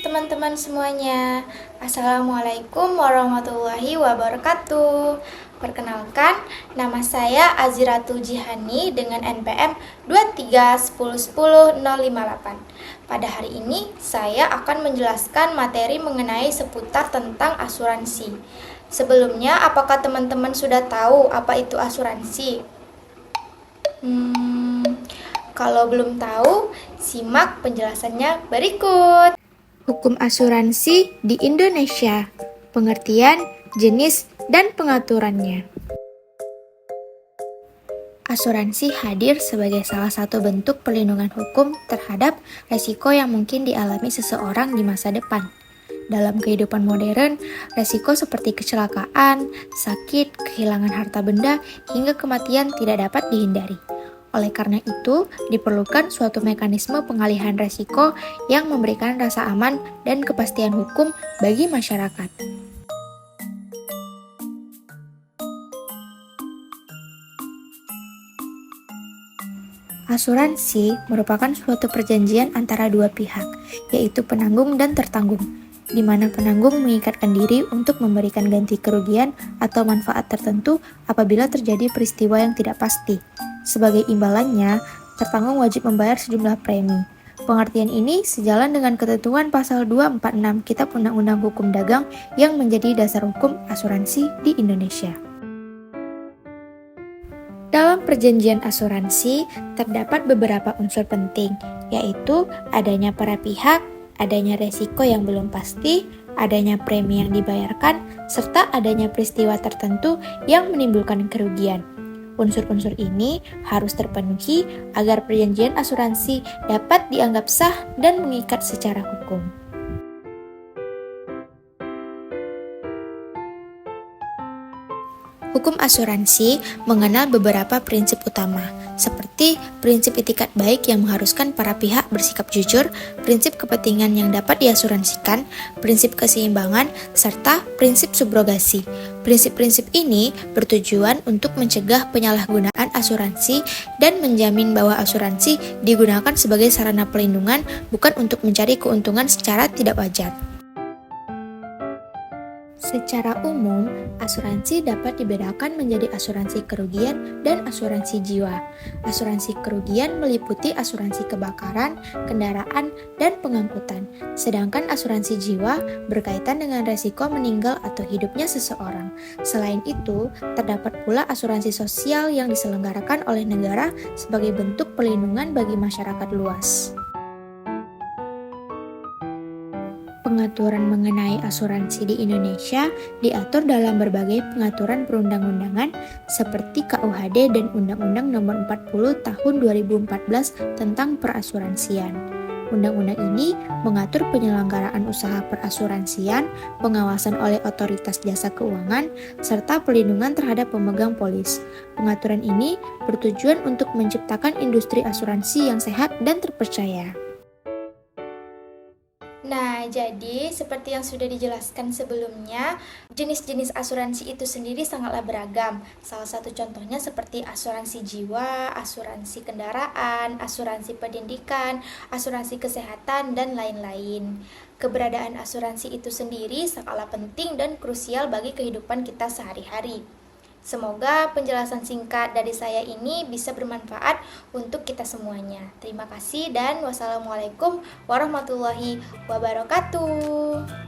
teman-teman semuanya. Assalamualaikum warahmatullahi wabarakatuh. Perkenalkan, nama saya Aziratul Jihani dengan NPM 231010058. Pada hari ini, saya akan menjelaskan materi mengenai seputar tentang asuransi. Sebelumnya, apakah teman-teman sudah tahu apa itu asuransi? Kalau belum tahu, simak penjelasannya berikut. Hukum asuransi di Indonesia, pengertian, jenis, dan pengaturannya. Asuransi hadir sebagai salah satu bentuk perlindungan hukum terhadap resiko yang mungkin dialami seseorang di masa depan. Dalam kehidupan modern, resiko seperti kecelakaan, sakit, kehilangan harta benda, hingga kematian tidak dapat dihindari. Oleh karena itu, diperlukan suatu mekanisme pengalihan resiko yang memberikan rasa aman dan kepastian hukum bagi masyarakat. Asuransi merupakan suatu perjanjian antara dua pihak, yaitu penanggung dan tertanggung, di mana penanggung mengikatkan diri untuk memberikan ganti kerugian atau manfaat tertentu apabila terjadi peristiwa yang tidak pasti. Sebagai imbalannya, tertanggung wajib membayar sejumlah premi. Pengertian ini sejalan dengan ketentuan pasal 246 Kitab Undang-Undang Hukum Dagang yang menjadi dasar hukum asuransi di Indonesia. Dalam perjanjian asuransi, terdapat beberapa unsur penting, yaitu adanya para pihak, adanya resiko yang belum pasti, adanya premi yang dibayarkan, serta adanya peristiwa tertentu yang menimbulkan kerugian. Unsur-unsur ini harus terpenuhi agar perjanjian asuransi dapat dianggap sah dan mengikat secara hukum. Hukum asuransi mengenal beberapa prinsip utama, seperti prinsip itikat baik yang mengharuskan para pihak bersikap jujur, prinsip kepentingan yang dapat diasuransikan, prinsip keseimbangan, serta prinsip subrogasi. Prinsip-prinsip ini bertujuan untuk mencegah penyalahgunaan asuransi dan menjamin bahwa asuransi digunakan sebagai sarana pelindungan, bukan untuk mencari keuntungan secara tidak wajar. Secara umum, asuransi dapat dibedakan menjadi asuransi kerugian dan asuransi jiwa. Asuransi kerugian meliputi asuransi kebakaran, kendaraan, dan pengangkutan. Sedangkan asuransi jiwa berkaitan dengan resiko meninggal atau hidupnya seseorang. Selain itu, terdapat pula asuransi sosial yang diselenggarakan oleh negara sebagai bentuk perlindungan bagi masyarakat luas. Pengaturan mengenai asuransi di Indonesia diatur dalam berbagai pengaturan perundang-undangan seperti KUHD dan Undang-Undang Nomor 40 Tahun 2014 tentang perasuransian. Undang-undang ini mengatur penyelenggaraan usaha perasuransian, pengawasan oleh otoritas jasa keuangan, serta perlindungan terhadap pemegang polis. Pengaturan ini bertujuan untuk menciptakan industri asuransi yang sehat dan terpercaya. Nah, jadi seperti yang sudah dijelaskan sebelumnya, jenis-jenis asuransi itu sendiri sangatlah beragam. Salah satu contohnya seperti asuransi jiwa, asuransi kendaraan, asuransi pendidikan, asuransi kesehatan, dan lain-lain. Keberadaan asuransi itu sendiri sangatlah penting dan krusial bagi kehidupan kita sehari-hari. Semoga penjelasan singkat dari saya ini bisa bermanfaat untuk kita semuanya. Terima kasih dan wassalamualaikum warahmatullahi wabarakatuh.